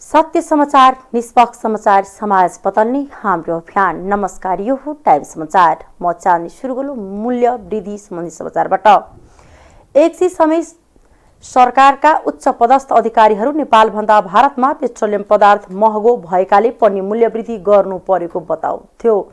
सत्य समाचार, निष्पक्ष समाचार, समाज बदल्ने हाम्रो अभियान। नमस्कार, यो हो टाइम समाचार। म चाहन्छु सुरु गरौँ मूल्य वृद्धि सम्बन्धी समाचारबाट। एकसी समय सरकारका उच्च पदस्थ अधिकारीहरू नेपालभन्दा भारतमा पेट्रोलियम पदार्थ महँगो भएकाले पनि मूल्य वृद्धि गर्नु परेको बताउँथ्यो।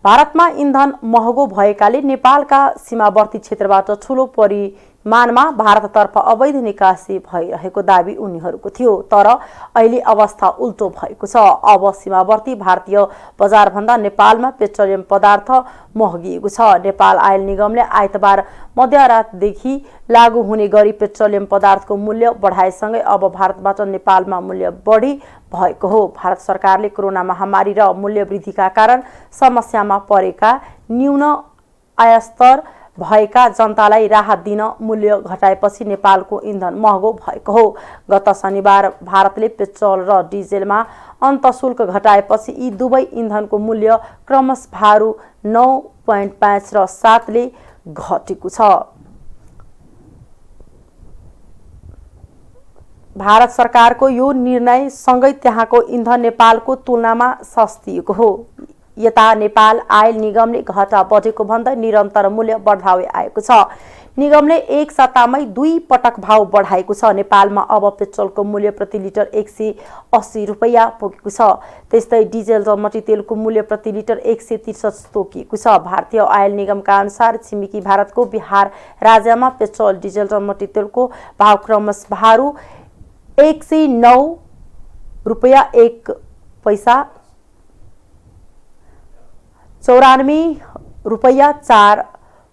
भारतमा इन्धन महँगो भएकाले नेपालका सीमावर्ती क्षेत्रबाट ठूलो परिमाणमा भारततर्फ अवैध निकासी भइरहेको दाबी उनीहरूको थियो। तर अहिले अवस्था उल्टो भएको छ। अब सीमावर्ती भारतीय बजारभन्दा नेपालमा पेट्रोलियम पदार्थ महँगिएको छ। नेपाल आयल निगमले आइतबार मध्यरातदेखि लागू हुने गरी पेट्रोलियम पदार्थको मूल्य बढाएसँगै अब भारतबाट नेपालमा मूल्य बढी भएको हो। भारत सरकारले कोरोना महामारी र मूल्य वृद्धिका कारण समस्यामा परेका न्यून आयस्तर भएका जनतालाई राहत दिन मूल्य घटाएपछि नेपालको इन्धन महँगो भएको हो। गत शनिबार भारतले पेट्रोल र डिजेलमा अन्तशुल्क घटाएपछि यी दुवै इन्धनको मूल्य क्रमशः रु 9.5 र 7 ले घटेको छ। भारत सरकारको यो निर्णय सँगै त्यहाँको इन्धन नेपालको तुलनामा सस्तिएको हो। यता नेपाल आयल निगमले घटा बढेको भन्दै निरन्तर मूल्य बढाउँदै आएको छ। निगमले एक सट्टामै 2 पटक भाव बढाएको छ। नेपालमा अब पेट्रोलको मूल्य प्रति लिटर 180 रुपैयाँ पुगेको छ। त्यस्तै डिजेल र मट्टीतेलको मूल्य प्रति लिटर 163 तोकिएको छ। भारतीय आयल निगमका अनुसार छिमेकी भारतको बिहार राज्यमा पेट्रोल, डिजेल र मट्टीतेलको भाव क्रमशः रु 109 रुपैयाँ 1 पैसा, 94 रुपैयाँ 4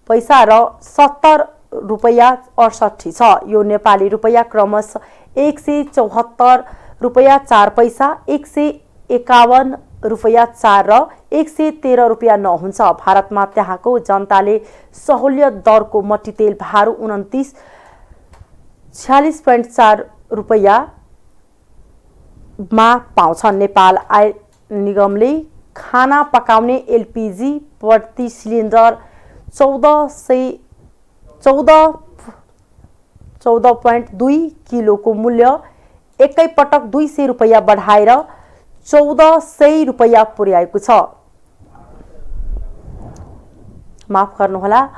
पैसा र 70 रुपैयाँ 68 छ। यो नेपाली रुपैयाँ क्रमशः 174 रुपैयाँ 4 पैसा, 151 रुपैयाँ 4 र 113 रुपैयाँ 9 हुन्छ। भारतमा त्यहाँको जनताले सहुलियत दरको मट्टीतेल भारू 46.4 रुपैयाँ मा पाउँछन्। नेपाल आयल निगमले खाना पकाउने एलपीजी प्रति सिलिन्डर 14.2 किलोको मूल्य एकैपटक 200 रुपैयाँ बढाएर 1400 रुपैयाँ पुर्याएको छ। माफ गर्नुहोला,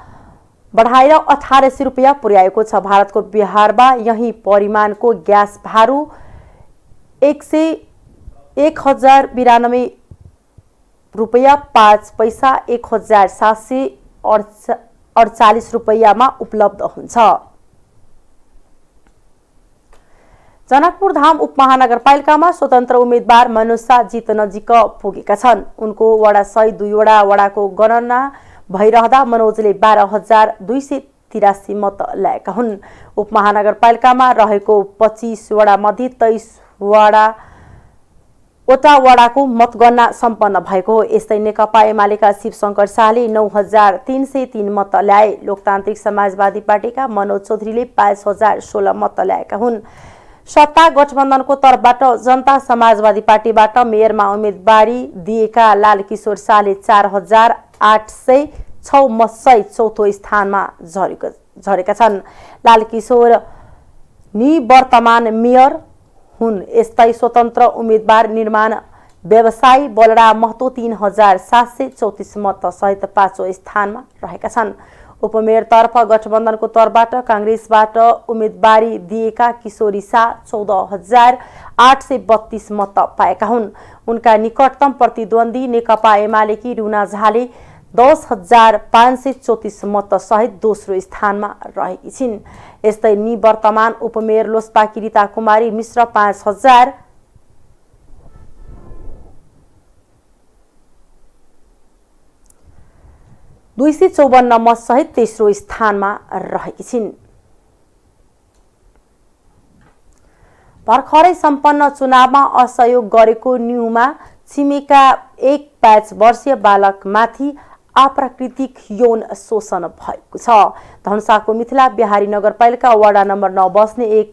बढाएर 1800 रुपैयाँ पुर्याएको छ। भारतको बिहारमा यही परिमाणको ग्यास भारू 1092 रुपैयाँ 5 पैसा, 1748 रुपैयाँमा उपलब्ध हुन्छ। जनकपुर धाम उपमहानगरपालिकामा स्वतन्त्र उम्मेद्वार मनोज शाह जित नजिक पुगेका छन्। उनको वडा सहित 2 वडाको गणना भइरहँदा मनोजले 12,283 मत ल्याएका हुन्। उपमहानगरपालिकामा रहेको 25 वडा मध्ये 23 वडाको मतगणना सम्पन्न भएको हो। यस्तै नेकपा एमालेका शिवशंकर शाहले 9,303 मत ल्याए। लोकतान्त्रिक समाजवादी पार्टीका मनोज चौधरीले 5,016 मत ल्याएका हुन्। सत्ता गठबन्धनको तर्फबाट जनता समाजवादी पार्टीबाट मेयरमा उम्मेदवारी दिएका लालकिशोर शाहले 4,806 मतसहित चौथो स्थानमा झरेका छन्। लालकिशोर निवर्तमान मेयर हुन्। यस्तै स्वतन्त्र उम्मेदवार निर्माण व्यवसायी बलराम महतो 3,734 मत सहित 5औं स्थानमा रहेका छन्। उपमेयरतर्फ गठबन्धनको तर्फबाट कांग्रेसबाट उम्मेदवारी दिएका किशोरी शाह 14,832 मत पाएका हुन्। उनका निकटतम प्रतिद्वन्दी नेकपा एमालेकी रुना झाले 10,534 मत सहित दोस्रो स्थानमा रहेकी छिन्। यस्तै निवर्तमान उपमेयर लोसपाकी रीता कुमारी मिश्र 5,254 मत सहित तेस्रो स्थानमा रहेकी छिन्। भर्खरै सम्पन्न चुनावमा असहयोग गरेको न्यूमा छिमेका 5 वर्षीय बालकमाथि अप्राकृतिक यौन शोषण भएको छ। धनुषाको मिथिला बिहारी नगरपालिका वडा नम्बर 9 बस्ने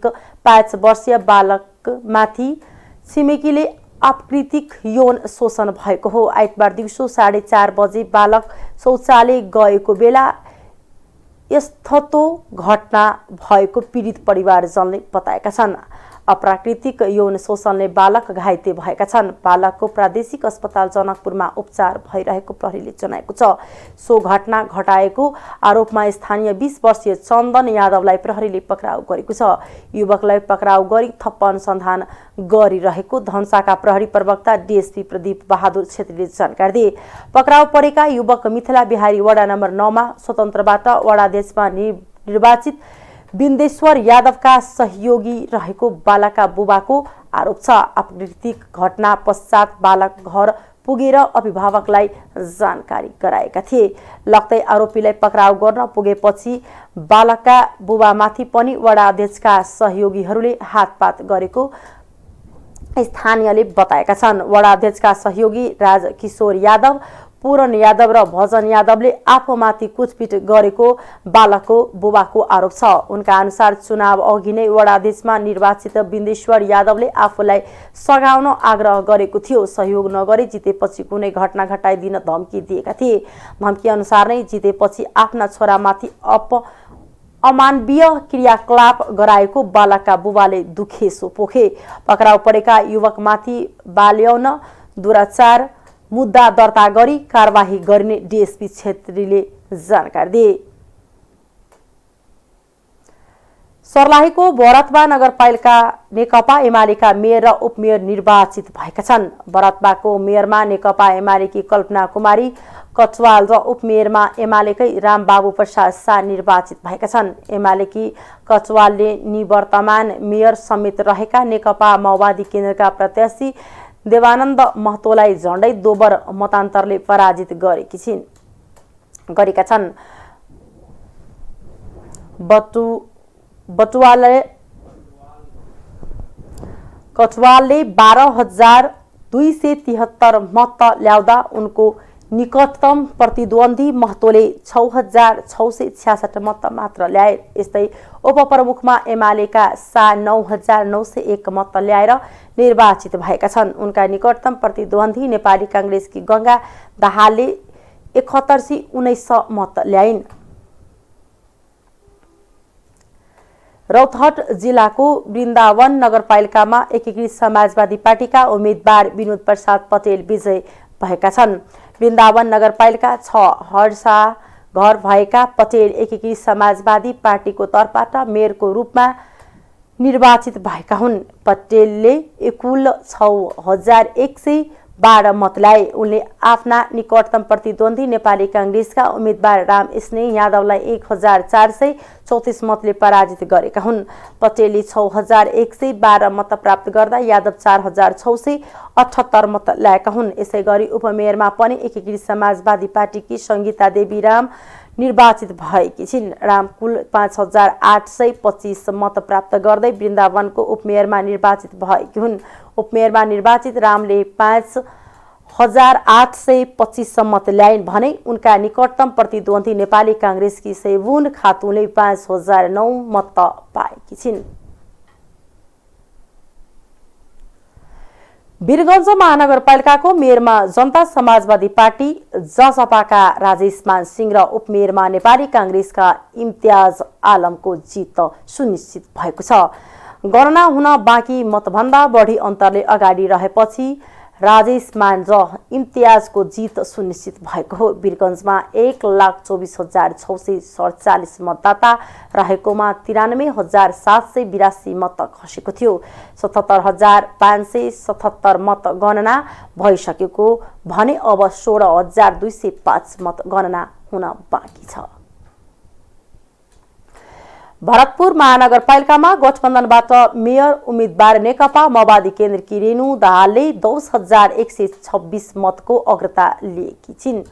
5 वर्षीय बालकमाथि छिमेकीले अप्राकृतिक यौन शोषण भएको हो। आइतबार दिउँसो 4:30 बजे बालक शौचालय गएको बेला यस्तो घटना भएको पीडित परिवारजनले बताएका छन्। अप्राकृतिक यौन शोषणले बालक घाइते भएका छन्। बालकको प्रादेशिक अस्पताल जनकपुरमा उपचार भइरहेको प्रहरीले जनाएको छ। सो घटना घटाएको आरोपमा स्थानीय 20 वर्षीय चन्दन यादवलाई प्रहरीले पक्राउ गरेको छ। युवकलाई पक्राउ गरी थप अनुसन्धान गरिरहेको धनुषाका प्रहरी प्रवक्ता डीएसपी प्रदीप बहादुर छेत्रीले जानकारी दिए। पक्राउ परेका युवक मिथिला बिहारी वडा नम्बर 9 मा स्वतन्त्रबाट वडाध्यक्षमा निर्वाचित बिन्देश्वर यादवका सहयोगी रहेको बालकका बुबाको आरोप छ। अपराधिक घटना पश्चात बालक घर पुगेर अभिभावकलाई जानकारी गराएका थिए। लग्दै आरोपीलाई पक्राउ गर्न पुगेपछि बालकका बुबामाथि पनि वडा अध्यक्षका सहयोगीहरूले हातपात गरेको स्थानीयले बताएका छन्। वडा अध्यक्षका सहयोगी राजकिशोर यादव, पूरन यादव र भजन यादवले आफूमाथि कुटपिट गरेको बालकको बुबाको आरोप छ। उनका अनुसार चुनाव अघि नै वडा अध्यक्षमा निर्वाचित बिन्देश्वर यादवले आफूलाई सघाउन आग्रह गरेको थियो। सहयोग नगरी जितेपछि कुनै घटना घटाइदिन धम्की दिएका थिए। धम्की अनुसार नै जितेपछि आफ्ना छोरामाथि अमानवीय क्रियाकलाप गराएको बालकका बुबाले दुखेसो पोखे। पक्राउ परेका युवकमाथि बाल्यौन दुराचार मुद्दा दर्ता गरी कारबाही गरिने डीएसपी छेत्रीले जानकारी दिए। सर्लाहीको भरतबा नगरपालिका नेकपा एमालेका मेयर र उपमेयर निर्वाचित भएका छन्। भरतबाको मेयरमा नेकपा एमालेकी कल्पना कुमारी कचवाल र उपमेयरमा एमालेकै रामबाबु प्रसाद शाह निर्वाचित भएका छन्। एमालेकी कचवालले निवर्तमान मेयर समेत रहेका नेकपा माओवादी केन्द्रका प्रत्याशी देवानन्द महतोलाई झण्डै दोबर मतान्तरले पराजित गरेका छन्। कचवालले 12,273 मत ल्याउँदा उनको निकटतम प्रतिद्वन्दी महतोले 6,666 मत मात्र ल्याए। यस्तै उपप्रमुखमा एमालेका शाह 9,901 मत ल्याएर निर्वाचित भएका छन्। उनका निकटतम प्रतिद्वन्दी नेपाली कांग्रेसकी गंगा दाहालले 71,19 मत ल्याइन्। रौतहट जिल्लाको वृन्दावन नगरपालिकामा एकीकृत समाजवादी पार्टीका उम्मेद्वार विनोद प्रसाद पटेल विजय भएका छन्। वृन्दावन नगरपालिका 6 हर्सा घर भएका पटेल एकीकृत समाजवादी पार्टीको तर्फबाट मेयरको रूपमा निर्वाचित भएका हुन्। पटेलले कुल 6,112 मत ल्याए। उनले आफ्ना निकटतम प्रतिद्वन्दी नेपाली कांग्रेसका उम्मेद्वार राम स्नेह यादवलाई 1,434 मतले पराजित गरेका हुन्। पटेलले 6,112 मत प्राप्त गर्दा यादव 4,678 मत ल्याएका हुन्। यसैगरी उपमेयरमा पनि एकीकृत समाजवादी पार्टीकी संगीता देवी राम निर्वाचित भएकी छिन्। राम कुल 5,825 मत प्राप्त गर्दै वृन्दावनको उपमेयरमा निर्वाचित भएकी हुन्। उपमेयरमा निर्वाचित रामले 5,825 मत ल्याइन् भने उनका निकटतम प्रतिद्वन्दी नेपाली कांग्रेसकी सेबुन खातुनले 5,009 मत पाएकी छिन्। वीरगञ्ज महानगरपालिकाको मेयरमा जनता समाजवादी पार्टी जसपाका राजेश मान सिंह र उपमेयरमा नेपाली कांग्रेसका इम्तियाज आलमको जित सुनिश्चित भएको छ। गणना हुन बाँकी मतभन्दा बढी अन्तरले अगाडि रहेपछि राजेश मान र इम्तियाजको जित सुनिश्चित भएको हो। वीरगञ्जमा 1,24,647 मतदाता रहेकोमा 93,782 मत खसेको थियो। 77,577 मत गणना भइसकेको भने अब 16,205 मत गणना हुन बाँकी छ। भरतपुर महानगरपालिकामा गठबन्धनबाट मेयर उम्मेद्वार नेकपा माओवादी केन्द्रकी रेणु दाहालले 10,126 मतको अग्रता लिएकी छिन्।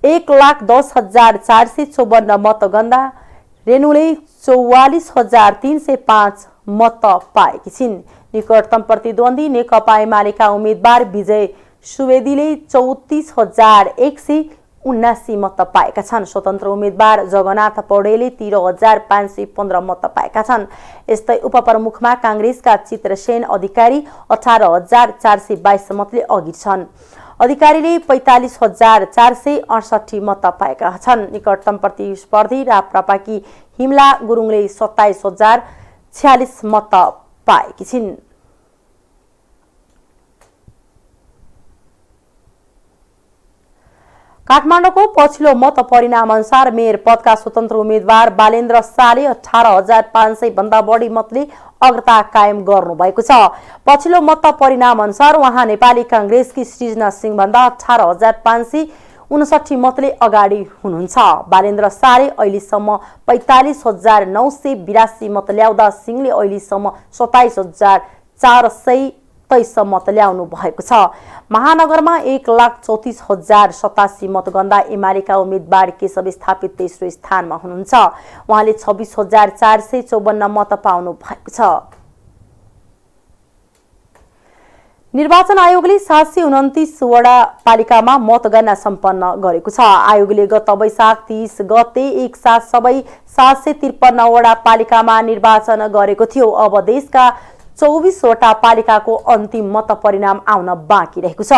1,10,454 मत गन्दा रेणुले 44,305 मत पाएकी छिन्। निकटतम प्रतिद्वन्दी नेकपा एमालेका उम्मेद्वार विजय सुवेदीले 34,179 मत पाएका छन्। स्वतन्त्र उम्मेद्वार जगन्नाथ पौडेलले 13,515 मत पाएका छन्। यस्तै उपप्रमुखमा कांग्रेसका चित्रसेन अधिकारी 18,422 मतले अघि छन्। अधिकारीले 45,468 मत पाएका छन्। निकटतम प्रतिस्पर्धी राप्रपाकी हिमला गुरुङले 27,046 मत पाएकी छिन्। काठमाडौँको पछिल्लो मत परिणाम अनुसार मेयर पदका स्वतन्त्र उम्मेद्वार बालेन्द्र शाहले 18,500 भन्दा बढी मतले अग्रता कायम गर्नुभएको छ। पछिल्लो मत परिणाम अनुसार उहाँ नेपाली कांग्रेसकी सृजना सिंह भन्दा 18,559 मतले अगाडि हुनुहुन्छ। बालेन्द्र शाहले अहिलेसम्म 45,982 मत ल्याउँदा सिंहले अहिलेसम्म 27,423 मत ल्याउनु भएको छ। महानगरमा 1,34,087 मत गन्दा एमालेका उम्मेद्वार केशव स्थापित तेस्रो स्थानमा हुनुहुन्छ। उहाँले 26,454 मत पाउनु भएको छ। निर्वाचन आयोगले 729 वडा पालिकामा मतगणना सम्पन्न गरेको छ। आयोगले गत वैशाख 30 गते एकसाथ सबै 753 वडा पालिकामा निर्वाचन गरेको थियो। अब देशका 24 वटा पालिकाको अन्तिम मत परिणाम आउन बाँकी रहेको छ।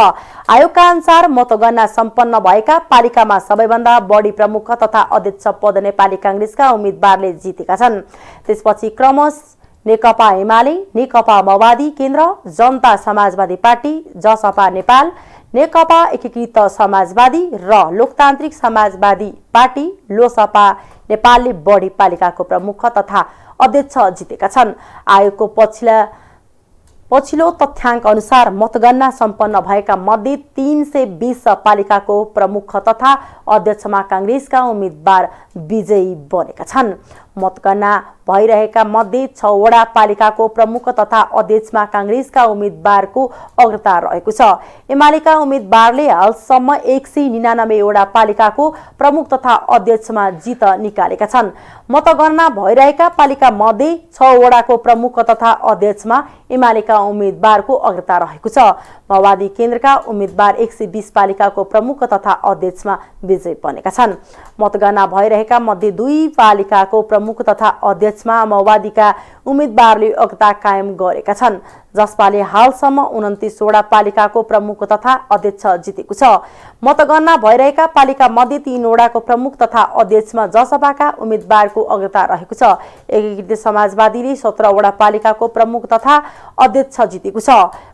आयोगका अनुसार मतगणना सम्पन्न भएका पालिकामा सबैभन्दा बढी प्रमुख तथा अध्यक्ष पद नेपाली कांग्रेसका उम्मेद्वारले जितेका छन्। त्यसपछि क्रमशः नेकपा एमाले, नेकपा माओवादी केन्द्र, जनता समाजवादी पार्टी, जसपा नेपाल, नेकपा एकीकृत समाजवादी र लोकतान्त्रिक समाजवादी पार्टी लोसपा नेपालले बढी पालिकाको प्रमुख तथा अध्यक्ष जितेका छन्। आयोगको पछिल्लो तथ्याङ्क अनुसार मतगणना सम्पन्न भएका मध्ये 320 पालिकाको प्रमुख तथा अध्यक्षमा कांग्रेसका उम्मेद्वार विजयी बनेका छन्। मतगणना भइरहेका मध्ये 6 वडा पालिकाको प्रमुख तथा अध्यक्षमा कांग्रेसका उम्मेद्वारको अग्रता रहेको छ। एमालेका उम्मेद्वारले हालसम्म 199 वडा पालिकाको प्रमुख तथा अध्यक्षमा जित निकालेका छन्। मतगणना भइरहेका पालिका मध्ये 6 वडाको प्रमुख तथा अध्यक्षमा एमालेका उम्मेद्वारको अग्रता रहेको छ। माओवादी केन्द्रका उम्मेद्वार 120 पालिकाको प्रमुख तथा अध्यक्षमा विजयी बनेका छन्। मतगणना भइरहेका मध्ये 2 पालिकाको प्रमुख तथा अध्यक्षमा माओवादीका उम्मेद्वारले अग्रता कायम गरेका छन्। जसपाले हालसम्म 29 वडा पालिकाको प्रमुख तथा अध्यक्ष जितेको छ। मतगणना भइरहेका पालिका मध्ये 3 वडाको प्रमुख तथा अध्यक्षमा जसपाका उम्मेद्वारको अग्रता रहेको छ। एकीकृत समाजवादीले 17 वडा पालिकाको प्रमुख तथा अध्यक्ष जितेको छ।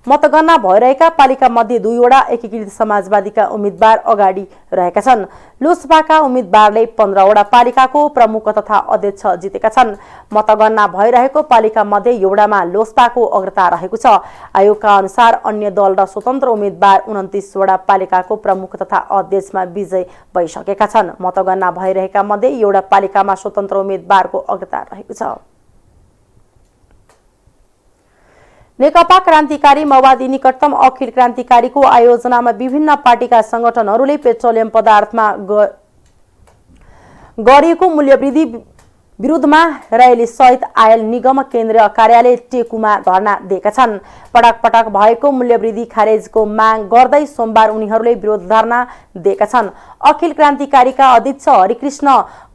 मतगणना भइरहेका पालिका मध्ये 2 वडा एकीकृत समाजवादीका उम्मेद्वार अगाडि रहेका छन्। लोसपाका उम्मेद्वारले 15 वडा पालिकाको प्रमुख तथा अध्यक्ष जितेका छन्। मतगणना भइरहेको पालिका मध्ये एउटामा लोसपाको अग्रता रहेको छ। आयोगका अनुसार अन्य दल र स्वतन्त्र उम्मेद्वार 29 वडा पालिकाको प्रमुख तथा अध्यक्षमा विजय भइसकेका छन्। मतगणना भइरहेका मध्ये एउटा पालिकामा स्वतन्त्र उम्मेद्वारको अग्रता रहेको छ। नेकपा क्रान्तिकारी माओवादी निकटतम अखिल क्रान्तिकारीको आयोजनामा विभिन्न पार्टीका संगठनहरूले पेट्रोलियम पदार्थमा गरिएको मूल्यवृद्धि विरुद्धमा रयाली सहित आयल निगम केन्द्रीय कार्यालय टेकुमा धरना दिएका छन्। पटक पटक भएको मूल्यवृद्धि खारेजको माग गर्दै सोमबार उनीहरूले विरोध धरना दिएका छन्। अखिल क्रान्तिकारीका अध्यक्ष हरिकृष्ण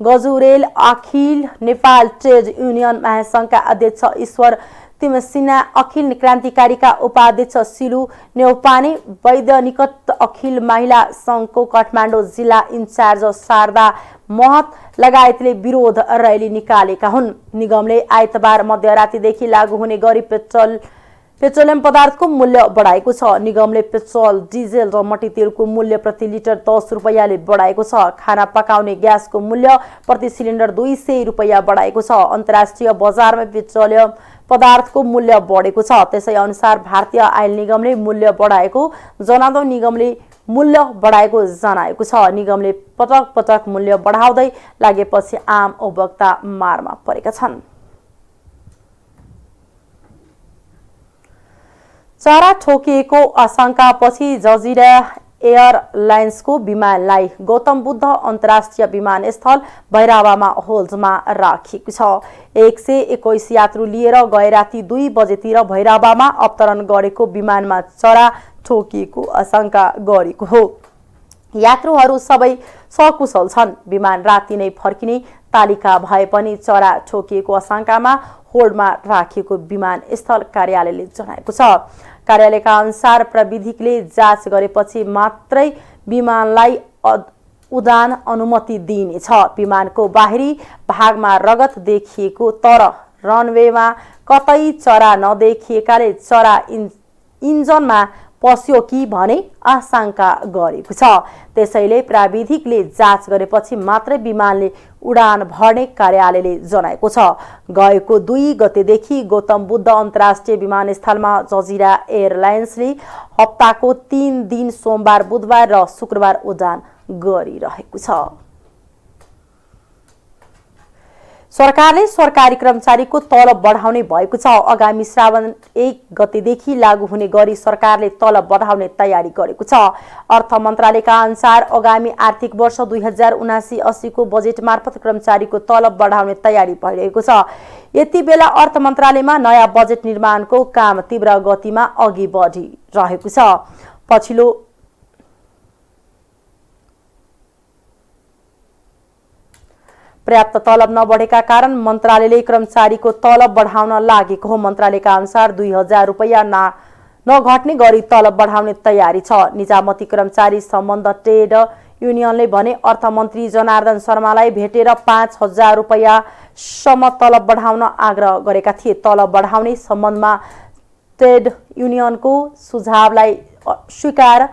गजुरेल, अखिल नेपाल ट्रेड युनियन महासंघका अध्यक्ष ईश्वर तिमसिना, अखिल क्रान्तिकारीका उपाध्यक्ष सिलु नेउपाने, वैद्यनिकट अखिल महिला संघको काठमाडौँ जिल्ला इन्चार्ज शारदा महत लगायतले विरोध रयाली निकालेका हुन्। निगमले आइतबार मध्यरातीदेखि लागू हुने गरी पेट्रोलियम पदार्थको मूल्य बढाएको छ। निगमले पेट्रोल, डिजेल र मट्टीतेलको मूल्य प्रति लिटर 10 रुपैयाँले बढाएको छ। खाना पकाउने ग्यासको मूल्य प्रति सिलिन्डर 200 रुपैयाँ बढाएको छ। अन्तर्राष्ट्रिय बजारमा पेट्रोलियम पदार्थको मूल्य बढेको छ। त्यसै अनुसार भारतीय आयल निगमले मूल्य बढाएको जनाउँदै निगमले मूल्य बढाएको जनाएको छ। निगमले पटक पटक मूल्य बढाउँदै लागेपछि आम उपभोक्ता मारमा परेका छन्। चरा ठोकिएको आशंकापछि जजिरा एयरलाइन्सको विमानलाई गौतम बुद्ध अन्तर्राष्ट्रिय विमानस्थल भैरवामा होल्डमा राखिएको छ। 121 यात्रु लिएर गए राति 2 बजेतिर भैरवामा अवतरण गरेको विमानमा चरा ठोकिएको आशंका गरेको हो। यात्रुहरू सबै सकुशल छन्। विमान राति नै फर्किने तालिका भए पनि चरा ठोकिएको आशंकामा होल्डमा राखिएको विमानस्थल कार्यालयले जनाएको छ। कार्यालयका अनुसार प्रविधिकले जाँच गरेपछि मात्रै विमानलाई उडान अनुमति दिइनेछ। विमानको बाहिरी भागमा रगत देखिएको तर रनवेमा कतै चरा नदेखिएकाले चरा इन्जनमा पस्यो कि भने आशंका गरेको छ। त्यसैले प्राविधिकले जाँच गरेपछि मात्रै विमानले उडान भर्ने कार्यालयले जनाएको छ। गएको 2 गतेदेखि गौतम बुद्ध अन्तर्राष्ट्रिय विमानस्थलमा जजिरा एयरलाइन्सले हप्ताको 3 दिन सोमबार, बुधबार र शुक्रबार उडान गरिरहेको छ। सरकारले सरकारी कर्मचारीको तलब बढाउने भएको छ। आगामी श्रावण 1 गतेदेखि लागू हुने गरी सरकारले तलब बढाउने तयारी गरेको छ। अर्थ मन्त्रालयका अनुसार आगामी आर्थिक वर्ष 2079-80 को बजेट मार्फत कर्मचारीको तलब बढाउने तयारी भइरहेको छ। यति बेला अर्थ मन्त्रालयमा नयाँ बजेट निर्माणको काम तीव्र गतिमा अघि बढिरहेको छ। पछिल्लो पर्याप्त तलब नबढेका कारण मन्त्रालयले कर्मचारीको तलब बढाउन लागेको हो। मन्त्रालयका अनुसार 2000 रुपैयाँ नघट्ने गरी तलब बढाउने तयारी छ। निजामती कर्मचारी सम्बन्ध ट्रेड युनियनले भने अर्थमन्त्री जनार्दन शर्मालाई भेटेर 5000 रुपैयाँसम्म तलब बढाउन आग्रह गरेका थिए। तलब बढाउने सम्बन्धमा ट्रेड युनियनको सुझावलाई स्वीकार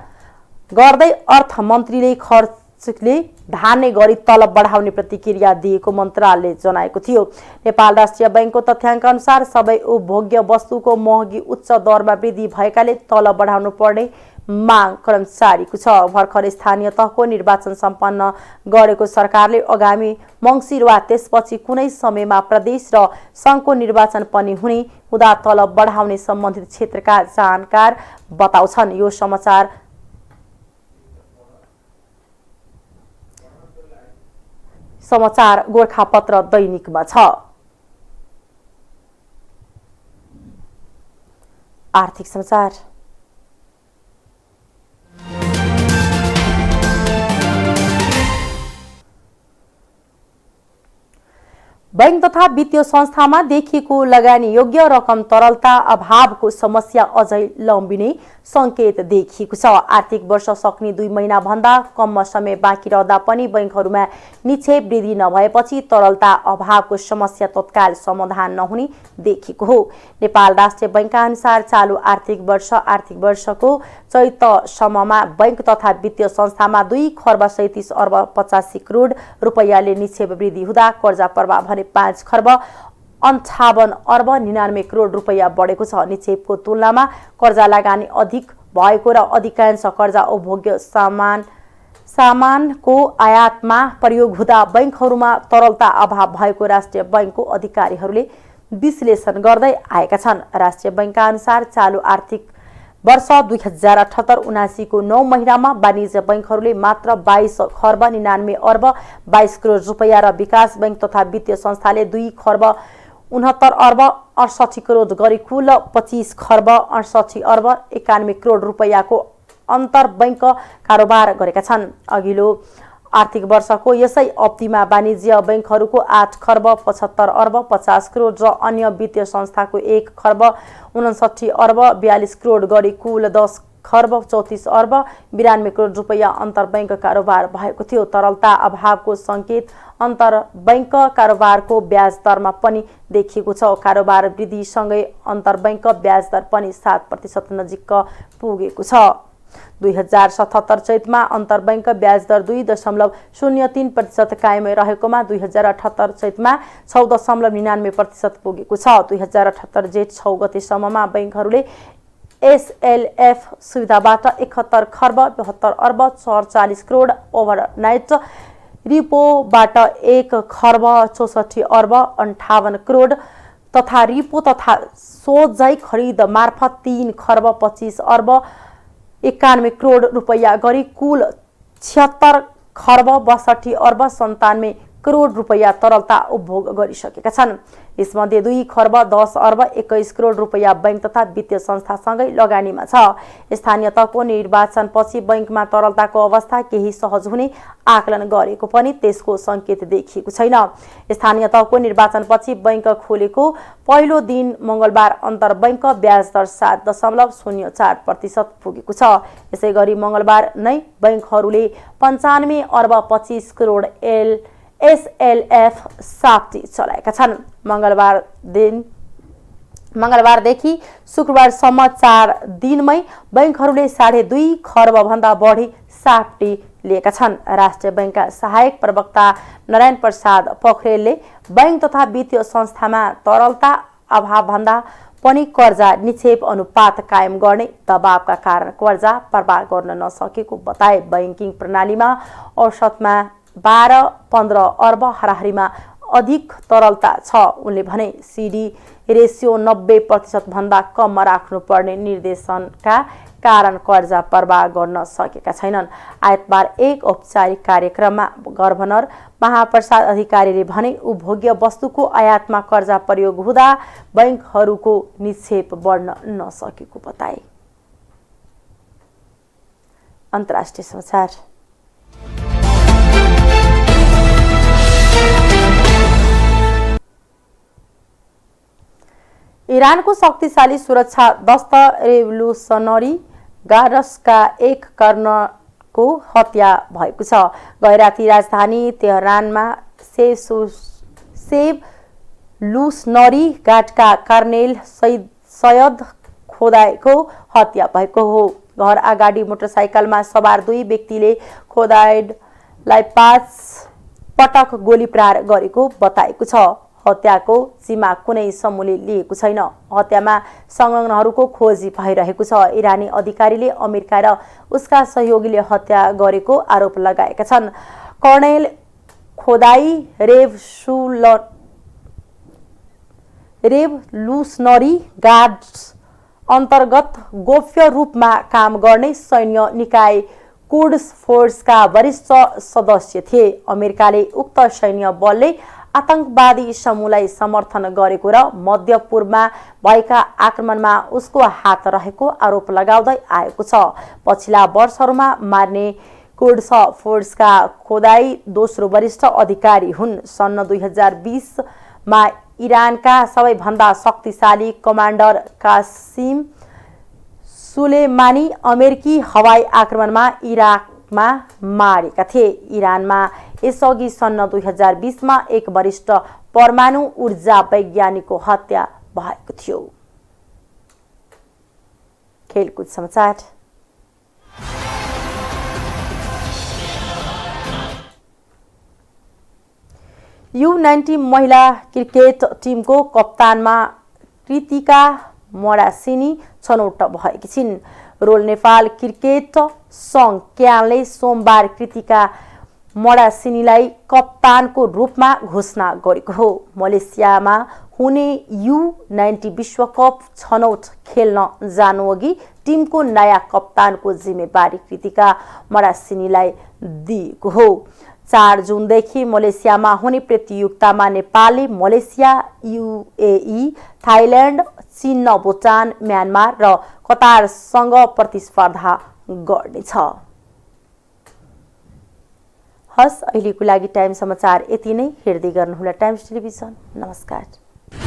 गर्दै अर्थमन्त्रीले खर्चले धान्ने गरी तलब बढाउने प्रतिक्रिया दिएको मन्त्रालयले जनाएको थियो। नेपाल राष्ट्रिय बैंकको तथ्याङ्क अनुसार सबै उपभोग्य वस्तुको महँगी उच्च दरमा वृद्धि भएकाले तलब बढाउनु पर्ने माग कर्मचारीको छ। भर्खर स्थानीय तहको निर्वाचन सम्पन्न गरेको सरकारले आगामी मङ्सिर वा त्यसपछि कुनै समयमा प्रदेश र सङ्घको निर्वाचन पनि हुने हुँदा तलब बढाउने सम्बन्धित क्षेत्रका जानकार बताउँछन्। यो समाचार गोरखापत्र दैनिकमा छ। आर्थिक समाचार। बैंक तथा वित्तीय संस्थामा देखिएको लगानी योग्य रकम तरलता अभावको समस्या अझै लम्बिने संकेत देखिएको छ। आर्थिक वर्ष सक्ने 2 महिना भन्दा कम समय बाँकी रहँदा पनि बैंकहरूमा निक्षेप वृद्धि नभएपछि तरलता अभावको समस्या तत्काल समाधान नहुने देखिएको हो। नेपाल राष्ट्रिय बैंकका अनुसार चालू आर्थिक वर्षको चैतसम्ममा बैंक तथा वित्तीय संस्थामा 2 खर्ब 37 अर्ब 85 करोड रुपैयाँले निक्षेप वृद्धि हुँदा कर्जा प्रवाह भने 5 खर्ब 58 अर्ब 99 करोड रुपैयाँ बढेको छ। निक्षेपको तुलनामा कर्जा लगानी अधिक भएको र अधिकांश कर्जा उपभोग्य सामानको आयातमा प्रयोग हुँदा बैंकहरूमा तरलता अभाव भएको राष्ट्रिय बैंकको अधिकारीहरूले विश्लेषण गर्दै आएका छन्। राष्ट्रिय बैंकका अनुसार चालू आर्थिक वर्ष 2078-79 को 9 महिनामा वाणिज्य बैंकहरूले मात्र 22 खर्ब 99 अर्ब 22 करोड रुपैयाँ र विकास बैंक तथा वित्तीय संस्थाले 2 खर्ब 69 अर्ब 68 करोड गरी कुल 25 खर्ब 68 अर्ब 91 करोड रुपैयाँको अन्तर बैंक कारोबार गरेका छन्। अघिल्लो आर्थिक वर्षको यसै अवधिमा वाणिज्य बैंकहरूको 8 खर्ब 75 अर्ब 50 करोड र अन्य वित्तीय संस्थाको 1 खर्ब 59 अर्ब 42 करोड गरी कुल 10 खर्ब 34 अर्ब 92 करोड रुपैयाँ अन्तर बैंक कारोबार भएको थियो। तरलता अभावको संकेत अन्तर बैंक कारोबारको ब्याज दरमा पनि देखिएको छ। कारोबार वृद्धिसँगै अन्तर बैंक ब्याज दर पनि 7% नजिक पुगेको छ। 2077 चैतमा अन्तर बैंक ब्याज दर 2.03% कायमै रहेकोमा 2078 चैतमा 6.99% पुगेको छ। 2078 जेठ 6 गतेसम्ममा बैंकहरूले एसएलएफ सुविधाबाट 71 खर्ब 72 अर्ब 44 करोड ओभरनाइट रिपोबाट 1 खर्ब 64 अर्ब 58 करोड तथा रिपो तथा सोझै खरिद मार्फत 3 खर्ब 25 अर्ब 91 करोड रुपैयाँ गरी कुल 76 खर्ब 62 अर्ब 97 करोड रुपैयाँ तरलता उपभोग गरिसकेका छन्। यसमध्ये 2 खर्ब 10 अर्ब 21 करोड रुपैयाँ बैंक तथा वित्तीय संस्थासँगै लगानीमा छ। स्थानीय तहको निर्वाचनपछि बैंकमा तरलताको अवस्था केही सहज हुने आकलन गरेको पनि त्यसको संकेत देखिएको छैन। स्थानीय तहको निर्वाचनपछि बैंक खोलेको पहिलो दिन मंगलबार अन्तर बैंक ब्याज दर 7.04% पुगेको छ। यसैगरी मंगलबार नै बैंकहरूले 95 अर्ब 25 करोड SLF साप्ती चलाएका छन्। मंगलबारदेखि शुक्रबारसम्म 4 दिनमै बैंकहरूले 2.5 खर्ब भन्दा बढी साप्ती लिएका छन्। राष्ट्रिय बैंकका सहायक प्रवक्ता नारायण प्रसाद पोखरेलले बैंक तथा वित्तीय संस्थामा तरलता अभाव भन्दा पनि कर्जा निक्षेप अनुपात कायम गर्ने दबावका कारण कर्जा प्रवाह गर्न नसकेको बताए। बैंकिङ प्रणालीमा औसतमा 12-15 अर्ब हाराहारीमा अधिक तरलता छ। उनले भने CD रेसियो 90% भन्दा कममा राख्नुपर्ने निर्देशनका कारण कर्जा प्रवाह गर्न सकेका छैनन्। आइतबार एक औपचारिक कार्यक्रममा गभर्नर महाप्रसाद अधिकारीले भने उपभोग्य वस्तुको आयातमा कर्जा प्रयोग हुँदा बैंकहरूको निक्षेप बढ्न नसकेको बताए। अन्तर्राष्ट्रिय समाचार। इरानको शक्तिशाली सुरक्षा दस्त रेभोल्युसनरी गार्ड्सका एक कर्नलको हत्या भएको छ। गैराती राजधानी तेहरानमा रेभोल्युसनरी गार्डका कर्नेल सैयद खोदाईको हत्या भएको हो। घर अगाडि मोटरसाइकलमा सवार 2 व्यक्तिले खोदाईलाई 5 पटक गोली प्रहार गरेको बताएको छ। हत्याको जिम्मा कुनै समूहले लिएको छैन। हत्यामा संलग्नहरूको खोजी भइरहेको छ। इरानी अधिकारीले अमेरिका र उसका सहयोगीले हत्या गरेको आरोप लगाएका छन्। कर्नेल खोदाई रेभोल्युसनरी गार्ड्स अन्तर्गत गोप्य रूपमा काम गर्ने सैन्य निकाय कुड्स फोर्सका वरिष्ठ सदस्य थिए। अमेरिकाले उक्त सैन्य बलले आतंकवादी समूहलाई समर्थन गरेको र मध्य पूर्वमा भएका आक्रमणमा उसको हात रहेको आरोप लगाउँदै आएको छ। पछिल्ला वर्षहरूमा मार्ने कुड्स फोर्सका खोदाई दोस्रो वरिष्ठ अधिकारी हुन्। सन् 2020 मा इरानका सबैभन्दा शक्तिशाली कमान्डर कासिम सुलेमानी अमेरिकी हवाई आक्रमणमा इराकमा मारेका थिए। इरानमा यसअघि सन् 2020 मा एक वरिष्ठ परमाणु ऊर्जा वैज्ञानिकको हत्या भएको थियो। खेलकुद समाचार। U19 महिला क्रिकेट टिमको कप्तानमा कृतिका मरासिनी छनौट भएकी छिन्। रोल नेपाल क्रिकेट संघ क्यानले सोमबार कृतिका मरासिनीलाई कप्तानको रूपमा घोषणा गरेको हो। मलेसियामा हुने U19 विश्वकप छनौट खेल्न जानुअघि टिमको नयाँ कप्तानको जिम्मेवारी कृतिका मरासिनीलाई दिएको हो। 4 जुनदेखि मलेसियामा हुने प्रतियोगितामा नेपालले मलेसिया, UAE, थाइल्याण्ड, चीन, भुटान, म्यानमार र कतारसँग प्रतिस्पर्धा गर्नेछ। हस्, अहिलेको लागि टाइम समाचार यति नै। हेर्दै गर्नुहोला टाइम्स टेलिभिजन। नमस्कार।